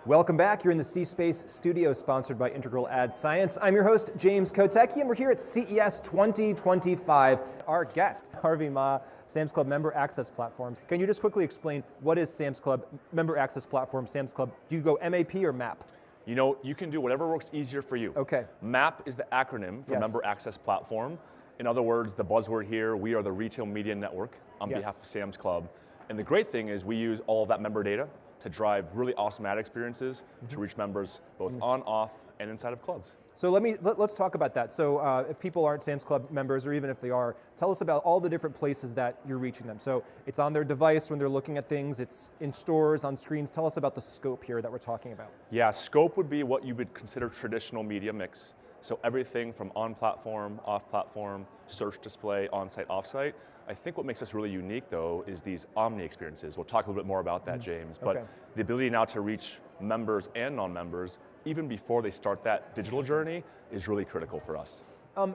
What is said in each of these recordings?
Welcome back. You're in the C Space Studio, sponsored by Integral Ad Science. I'm your host, James Kotecki, and we're here at CES 2025. Our guest, Harvey Ma, Sam's Club Member Access Platforms. Can you just quickly explain what is Sam's Club Member Access Platform, Sam's Club? Do you go MAP or MAP? You know, you can do whatever works easier for you. Okay. MAP is the acronym for Member Access Platform. In other words, the buzzword here, we are the retail media network on behalf of Sam's Club. And the great thing is we use all of that member data to drive really awesome ad experiences to reach members both on, off, and inside of clubs. So let's talk about that. So if people aren't Sam's Club members, or even if they are, tell us about all the different places that you're reaching them. So it's on their device when they're looking at things, it's in stores, on screens. Tell us about the scope here that we're talking about. Yeah, scope would be what you would consider traditional media mix. So everything from on-platform, off-platform, search display, on-site, off-site. I think what makes us really unique, though, is these Omni experiences. We'll talk a little bit more about that, James. But the ability now to reach members and non-members, even before they start that digital journey, is really critical for us.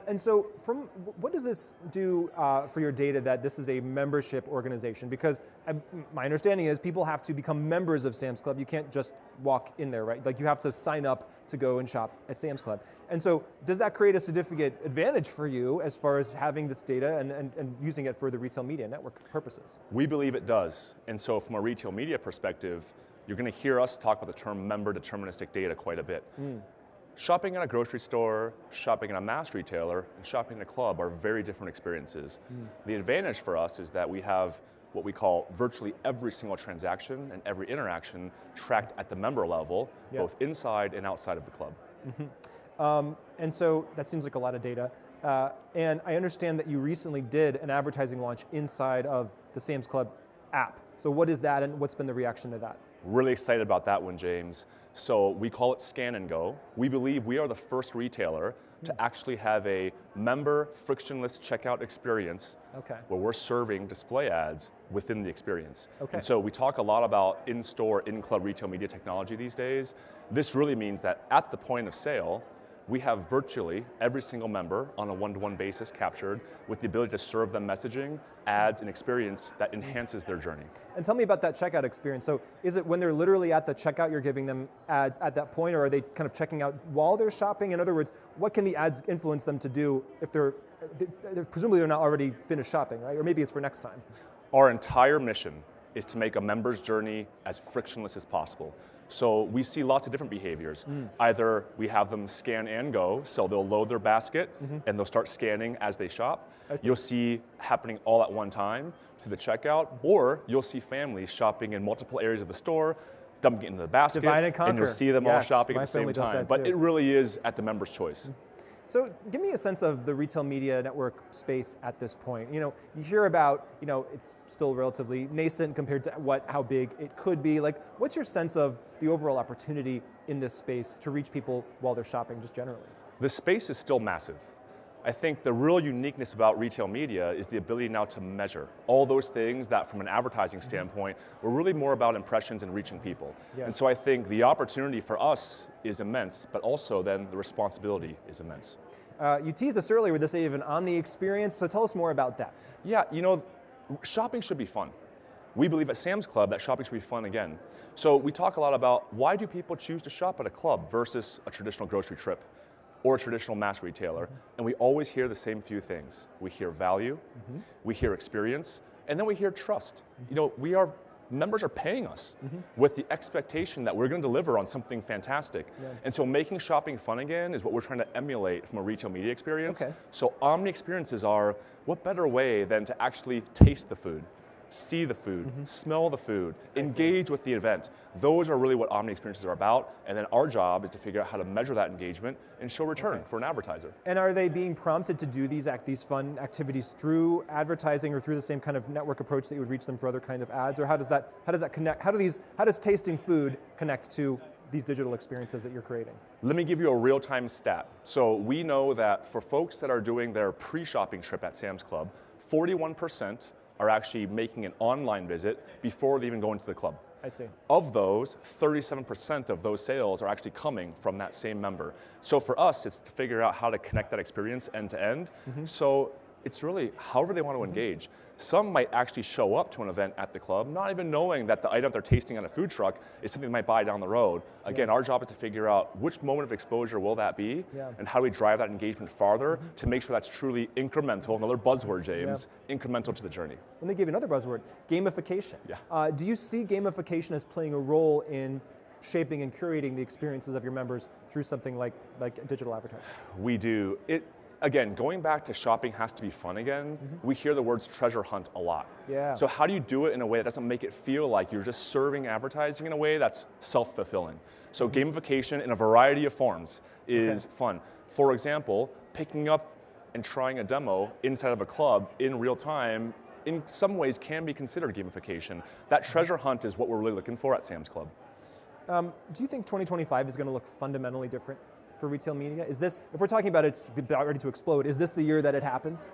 And so what does this do for your data that this is a membership organization? Because my understanding is people have to become members of Sam's Club. You can't just walk in there, right? Like you have to sign up to go and shop at Sam's Club. And so does that create a significant advantage for you as far as having this data and using it for the retail media network purposes? We believe it does. And so from a retail media perspective, you're going to hear us talk about the term member deterministic data quite a bit. Shopping at a grocery store, shopping at a mass retailer, and shopping at a club are very different experiences. The advantage for us is that we have what we call virtually every single transaction and every interaction tracked at the member level, both inside and outside of the club. And so that seems like a lot of data. And I understand that you recently did an advertising launch inside of the Sam's Club app. So what is that and what's been the reaction to that? Really excited about that one, James. So we call it Scan and Go. We believe we are the first retailer to actually have a member frictionless checkout experience where we're serving display ads within the experience. And so we talk a lot about in-store, in-club retail media technology these days. This really means that at the point of sale, we have virtually every single member on a one-to-one basis captured with the ability to serve them messaging, ads, and experience that enhances their journey. And tell me about that checkout experience. So is it when they're literally at the checkout, you're giving them ads at that point, or are they kind of checking out while they're shopping? In other words, what can the ads influence them to do if presumably they're not already finished shopping, right? Or maybe it's for next time. Our entire mission is to make a member's journey as frictionless as possible. So we see lots of different behaviors. Either we have them scan and go, so they'll load their basket and they'll start scanning as they shop. You'll see happening all at one time through the checkout, or you'll see families shopping in multiple areas of the store, dumping it into the basket, divide and conquer. And you'll see them all shopping at the same time. But it really is at the member's choice. So give me a sense of the retail media network space at this point. You hear about, it's still relatively nascent compared to how big it could be. Like, what's your sense of the overall opportunity in this space to reach people while they're shopping, just generally? The space is still massive. I think the real uniqueness about retail media is the ability now to measure all those things that from an advertising standpoint were really more about impressions and reaching people. And so I think the opportunity for us is immense, but also then the responsibility is immense. You teased this earlier with this idea of an Omni Experience, so tell us more about that. Yeah, shopping should be fun. We believe at Sam's Club that shopping should be fun again. So we talk a lot about why do people choose to shop at a club versus a traditional grocery trip or a traditional mass retailer, and we always hear the same few things. We hear value, we hear experience, and then we hear trust. Members are paying us with the expectation that we're going to deliver on something fantastic. And so making shopping fun again is what we're trying to emulate from a retail media experience. So Omni experiences are, what better way than to actually taste the food, see the food, smell the food, engage with the event. Those are really what Omni experiences are about, and then our job is to figure out how to measure that engagement and show return for an advertiser. And are they being prompted to do these fun activities through advertising or through the same kind of network approach that you would reach them for other kind of ads, or how does that connect? How does tasting food connect to these digital experiences that you're creating? Let me give you a real-time stat. So we know that for folks that are doing their pre-shopping trip at Sam's Club, 41% are actually making an online visit before they even go into the club. I see. Of those, 37% of those sales are actually coming from that same member. So for us, it's to figure out how to connect that experience end to end. So It's really however they want to engage. Some might actually show up to an event at the club, not even knowing that the item they're tasting on a food truck is something they might buy down the road. Again, our job is to figure out which moment of exposure will that be, and how do we drive that engagement farther to make sure that's truly incremental, another buzzword, James, incremental to the journey. Let me give you another buzzword, gamification. Do you see gamification as playing a role in shaping and curating the experiences of your members through something like digital advertising? We do. Again, going back to shopping has to be fun again, we hear the words treasure hunt a lot. So how do you do it in a way that doesn't make it feel like you're just serving advertising in a way that's self-fulfilling? So gamification in a variety of forms is fun. For example, picking up and trying a demo inside of a club in real time in some ways can be considered gamification. That treasure hunt is what we're really looking for at Sam's Club. Do you think 2025 is going to look fundamentally different for retail media? Is this, if we're talking about it's about ready to explode, is this the year that it happens?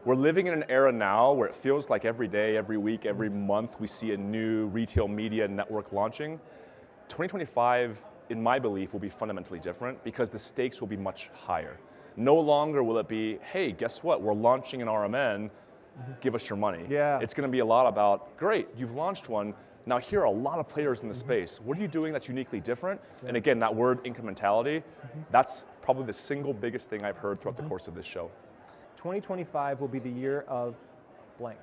We're living in an era now where it feels like every day, every week, every month we see a new retail media network launching. 2025, in my belief, will be fundamentally different because the stakes will be much higher. No longer will it be, hey, guess what, we're launching an RMN, give us your money. It's going to be a lot about, great, you've launched one, now here are a lot of players in the space. What are you doing that's uniquely different? And again, that word incrementality, that's probably the single biggest thing I've heard throughout the course of this show. 2025 will be the year of blank.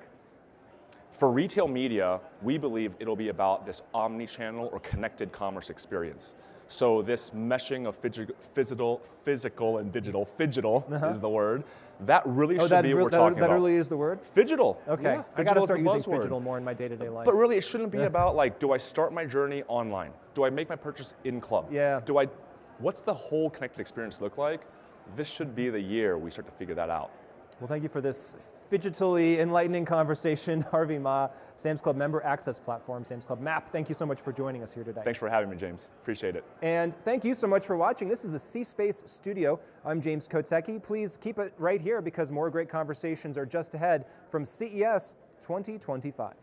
For retail media, we believe it'll be about this omni-channel or connected commerce experience. So this meshing of physical and digital, phygital is the word, that really should be what we're talking about. That really is the word? Phygital. Okay, I got to start using phygital more in my day-to-day life. But really, it shouldn't be about like, do I start my journey online? Do I make my purchase in club? What's the whole connected experience look like? This should be the year we start to figure that out. Well, thank you for this fidgetally enlightening conversation. Harvey Ma, Sam's Club member access platform, Sam's Club Map. Thank you so much for joining us here today. Thanks for having me, James. Appreciate it. And thank you so much for watching. This is the C Space Studio. I'm James Kotecki. Please keep it right here because more great conversations are just ahead from CES 2025.